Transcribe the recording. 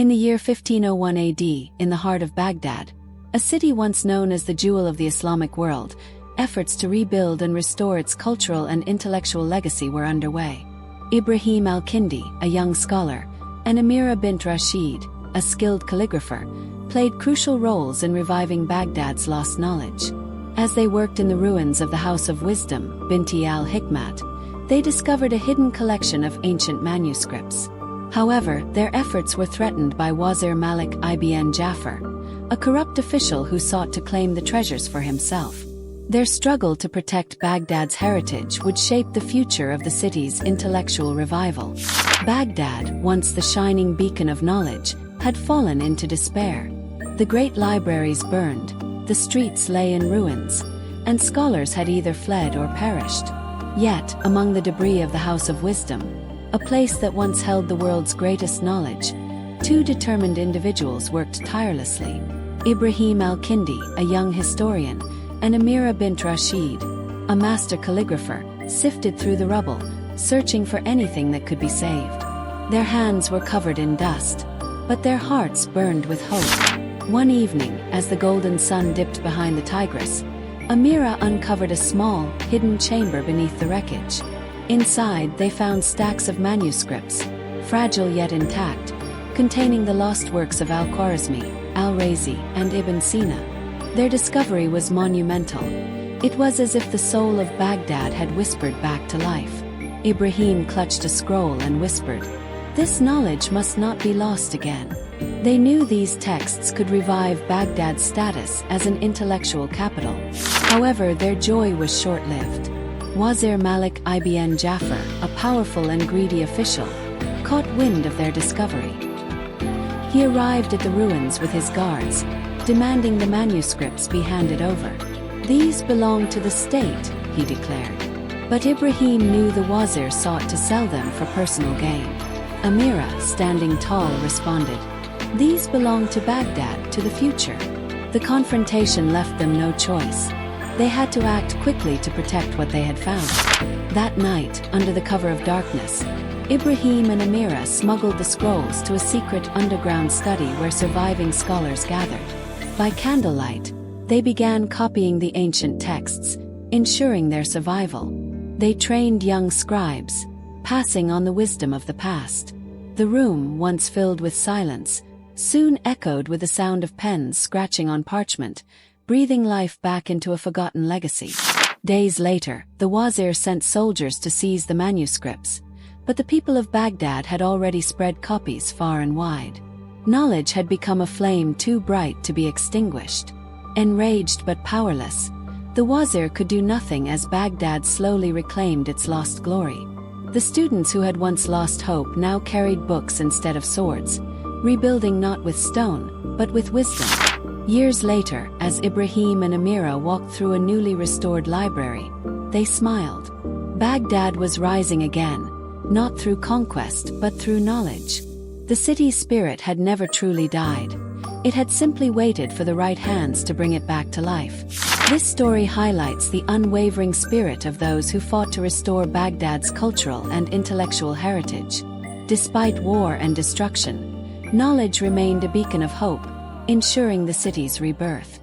In the year 1501 AD, in the heart of Baghdad, a city once known as the jewel of the Islamic world, efforts to rebuild and restore its cultural and intellectual legacy were underway. Ibrahim al-Kindi, a young scholar, and Amira bint Rashid, a skilled calligrapher, played crucial roles in reviving Baghdad's lost knowledge. As they worked in the ruins of the House of Wisdom, Binti al-Hikmat, they discovered a hidden collection of ancient manuscripts. However, their efforts were threatened by Wazir Malik ibn Jafar, a corrupt official who sought to claim the treasures for himself. Their struggle to protect Baghdad's heritage would shape the future of the city's intellectual revival. Baghdad, once the shining beacon of knowledge, had fallen into despair. The great libraries burned, the streets lay in ruins, and scholars had either fled or perished. Yet, among the debris of the House of Wisdom, a place that once held the world's greatest knowledge, two determined individuals worked tirelessly. Ibrahim al-Kindi, a young historian, and Amira bint Rashid, a master calligrapher, sifted through the rubble, searching for anything that could be saved. Their hands were covered in dust, but their hearts burned with hope. One evening, as the golden sun dipped behind the Tigris, Amira uncovered a small, hidden chamber beneath the wreckage. Inside, they found stacks of manuscripts, fragile yet intact, containing the lost works of Al-Khwarizmi, Al-Razi, and Ibn Sina. Their discovery was monumental. It was as if the soul of Baghdad had whispered back to life. Ibrahim clutched a scroll and whispered, "This knowledge must not be lost again." They knew these texts could revive Baghdad's status as an intellectual capital. However, their joy was short-lived. Wazir Malik ibn Jafar, a powerful and greedy official, caught wind of their discovery. He arrived at the ruins with his guards, demanding the manuscripts be handed over. "These belong to the state," he declared. But Ibrahim knew the Wazir sought to sell them for personal gain. Amira, standing tall, responded, "These belong to Baghdad, to the future." The confrontation left them no choice. They had to act quickly to protect what they had found. That night, under the cover of darkness, Ibrahim and Amira smuggled the scrolls to a secret underground study where surviving scholars gathered. By candlelight, they began copying the ancient texts, ensuring their survival. They trained young scribes, passing on the wisdom of the past. The room, once filled with silence, soon echoed with the sound of pens scratching on parchment, breathing life back into a forgotten legacy. Days later, the Wazir sent soldiers to seize the manuscripts, but the people of Baghdad had already spread copies far and wide. Knowledge had become a flame too bright to be extinguished. Enraged but powerless, the Wazir could do nothing as Baghdad slowly reclaimed its lost glory. The students who had once lost hope now carried books instead of swords, rebuilding not with stone, but with wisdom. Years later, as Ibrahim and Amira walked through a newly restored library, they smiled. Baghdad was rising again, not through conquest but through knowledge. The city's spirit had never truly died. It had simply waited for the right hands to bring it back to life. This story highlights the unwavering spirit of those who fought to restore Baghdad's cultural and intellectual heritage. Despite war and destruction, knowledge remained a beacon of hope, ensuring the city's rebirth.